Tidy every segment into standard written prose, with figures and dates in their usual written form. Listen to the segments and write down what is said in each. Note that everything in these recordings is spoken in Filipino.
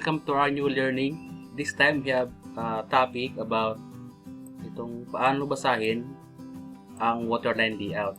welcome to our new learning. This time we have a topic about itong paano basahin ang waterline layout.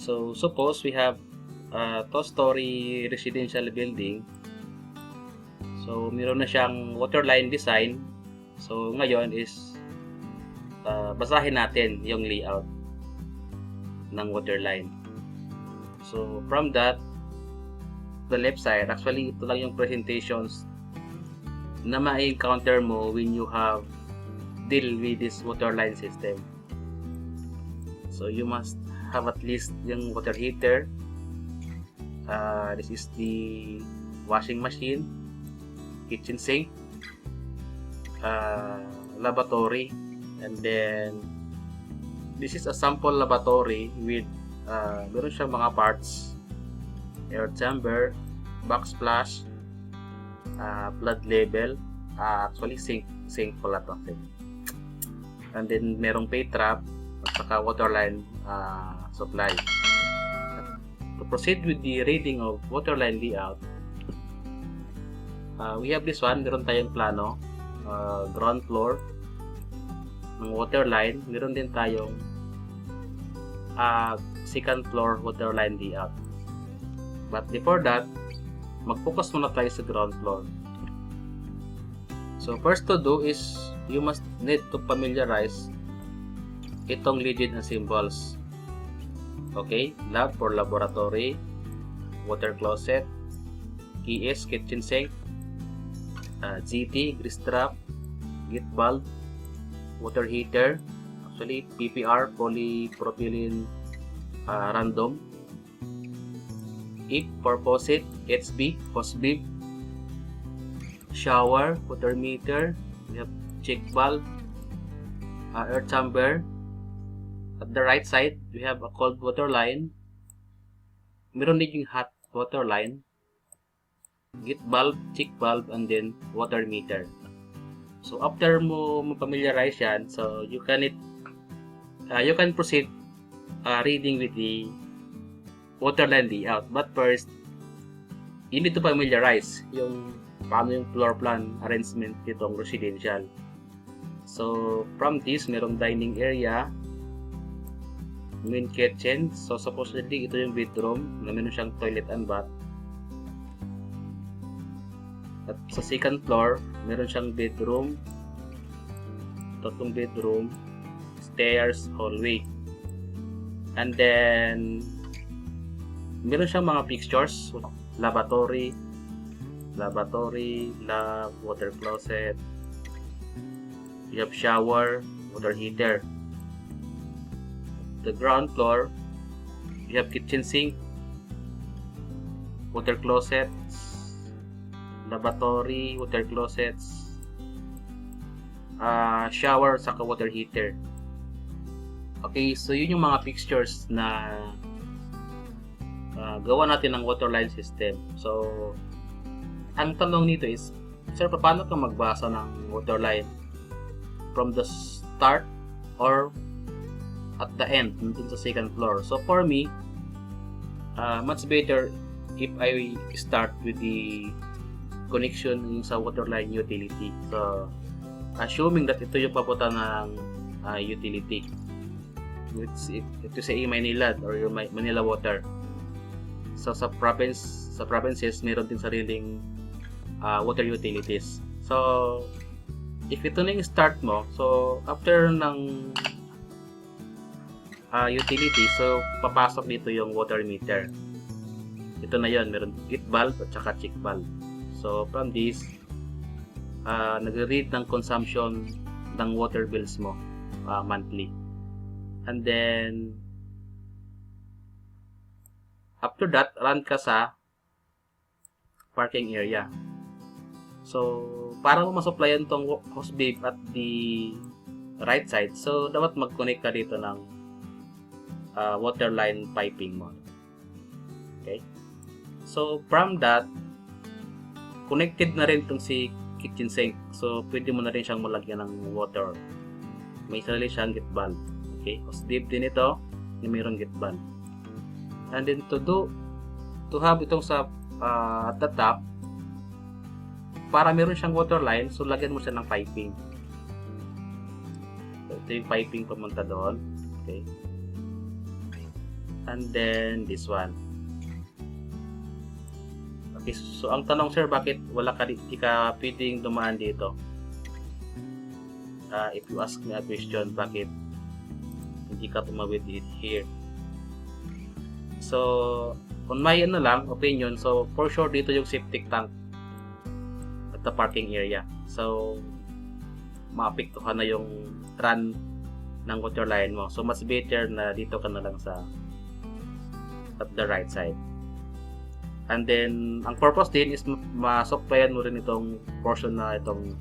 So suppose we have a two-story residential building. So meron na siyang waterline design. So ngayon is basahin natin yung layout ng waterline. So from that, the left side, actually ito lang yung presentations na ma-encounter mo when you have deal with this waterline system. So you must have at least yung water heater. This is the washing machine, kitchen sink, lavatory, and then this is a sample lavatory with meron siyang mga parts: air chamber, backsplash, blood level, actually sink pala to. And then merong pay trap at saka waterline supply. To proceed with the reading of waterline layout, we have this one. Meron tayong plano, ground floor ng waterline. Meron din tayong second floor waterline layout. But before that, mag-focus muna tayo sa ground floor. So first to do is you must need to familiarize itong legend and symbols. Okay, lab for laboratory, water closet, KS kitchen sink, GT grease trap, gate bulb, water heater, actually PPR polypropylene random, IP for faucet, HB, hose bib, shower, water meter, we have check valve, air chamber. At the right side, we have a cold water line. Meron din yung hot water line, gate valve, check valve, and then water meter. So after mo familiarize yan, so you can proceed reading with the waterline layout. But first, you need to familiarize yung paano yung floor plan arrangement nitong residential. So from this, merong dining area, main kitchen. So supposedly ito yung bedroom na meron siyang toilet and bath. At sa second floor, meron siyang bedroom, tatlong bedroom, stairs, hallway. And then meron siyang mga fixtures: lavatory, lab, water closet, you have shower, water heater. The ground floor, you have kitchen sink, water closets, lavatory, water closets, shower, saka water heater. Okay, so yun yung mga fixtures na gawa natin ng waterline system. So ang tanong nito is, sir, paano ka magbasa ng waterline from the start or at the end dun sa second floor? So for me, much better if I start with the connection sa waterline utility. So assuming that ito yung papunta ng utility, which ito sa Manila or yung Manila Water. So sa provinces meron din sariling water utilities. So if ito na yung start mo, so after ng utility, so papasok dito yung water meter. Ito na yon, meron gate valve at saka check valve. So from this, nag-read ng consumption ng water bills mo monthly. And then after that, run ka sa parking area. So para mo masupplyan tong hose bib at the right side, so dapat mag-connect ka dito ng waterline piping mo. Okay? So from that, connected na rin itong si kitchen sink. So pwede mo na rin siyang malagyan ng water. May sarili siyang gate valve. Okay? Hose bib din ito na mayroong gate valve. And then to have itong sa at the top, para meron siyang waterline, so lagyan mo siya ng piping. So, ito yung piping pamunta doon. Okay. And then, this one. Okay, so ang tanong, sir, bakit wala ka, di ka pwedeng dumaan dito? If you ask me a question, bakit hindi ka tumawid here? So, on my opinion, so for sure dito yung septic tank at the parking area. So, maapektuhan na yung run ng waterline mo. So, mas better na dito ka na lang sa at the right side. And then, ang purpose din is ma-supplyan mo rin itong portion na itong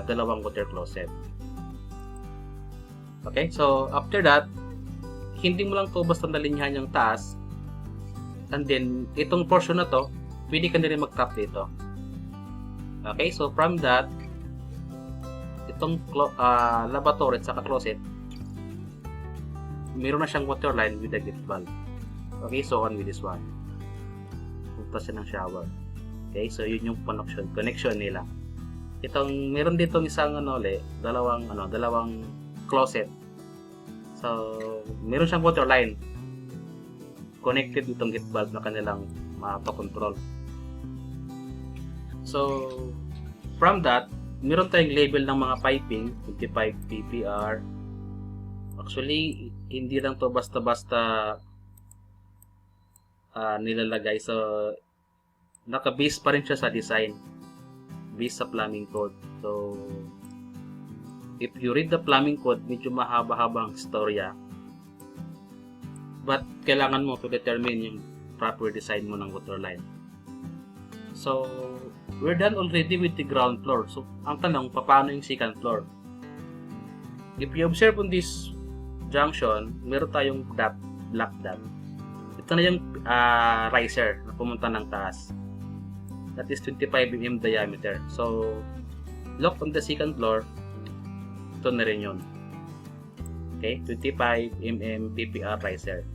dalawang water closet. Okay, so after that, hindi mo lang to basta nalinyahan yung taas. And then, itong portion na to, pwede ka na rin mag-tap dito. Okay, so from that, itong lavatory at saka closet, meron na siyang waterline with a gift valve. Okay, so on with this one. Punta siya ng shower. Okay, so yun yung connection nila. Itong meron dito isang dalawang closet. So meron siyang waterline connected itong gate valve na kanilang mapakontrol. So from that, meron tayong label ng mga piping, 25 PPR. Actually, hindi lang to basta-basta nilalagay. So naka-base pa rin siya sa design, based sa plumbing code. So if you read the plumbing code, medyo mahaba-haba ang storya, but kailangan mo to determine yung proper design mo ng waterline. So we're done already with the ground floor. So ang tanong, paano yung second floor? If you observe on this junction, meron tayong black dot. Ito na yung riser na pumunta ng taas. That is 25 mm diameter. So look on the second floor, ito na rin yun. Okay, 25 mm PPR riser.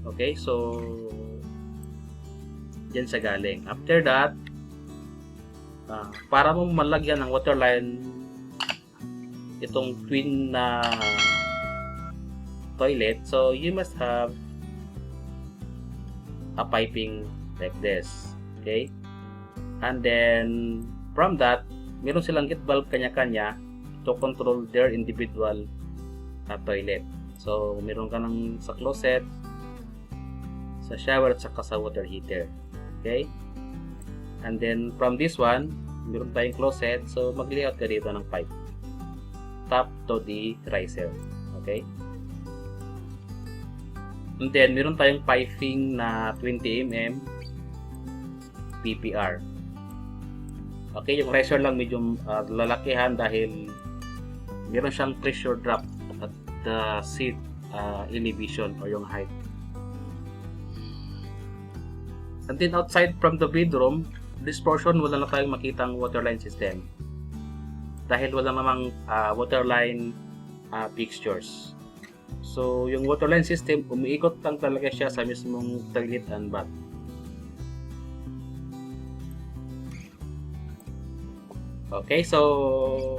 Okay, so dyan siya galing. After that, para mo malagyan ng waterline itong twin na toilet, so you must have a piping like this. Okay, and then from that, meron silang gate valve kanya-kanya to control their individual toilet. So meron ka ng sa closet, sa shower at saka sa water heater. Okay, and then from this one, meron tayong closet, so mag-layout ka dito ng pipe top to the riser. Okay, and then meron tayong piping na 20 mm PPR. Okay, yung riser lang medyo lalakihan dahil meron siyang pressure drop at the seat elevation or yung height. And then outside from the bedroom, this portion wala na tayong makitang waterline system dahil wala namang waterline fixtures. So yung waterline system, umiikot lang talaga siya sa mismong toilet and bath. Okay, so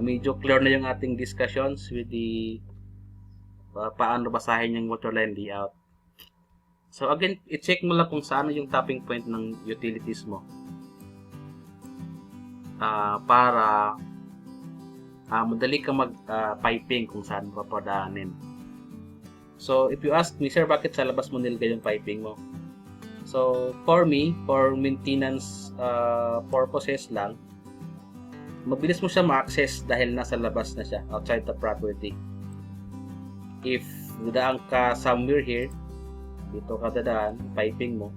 medyo clear na yung ating discussions with the paano basahin yung waterline layout. So again, i-check mo lang kung saan yung tapping point ng utilities mo para madali ka mag-piping kung saan papadaanin. So if you ask me, sir, bakit sa labas mo nilagay yung piping mo? So for me, for maintenance purposes lang, mabilis mo siya ma-access dahil nasa labas na siya, outside the property. If dadaan ka somewhere here, dito ka dadaan, piping mo.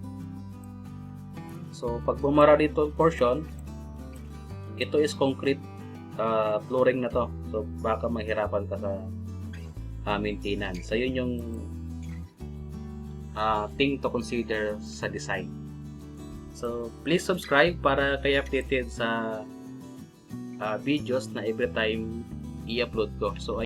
So pag bumara dito portion, ito is concrete flooring na to. So baka mahirapan ka sa maintenance. So yun yung thing to consider sa design. So please subscribe para kayo updated sa videos na every time i-upload ko. So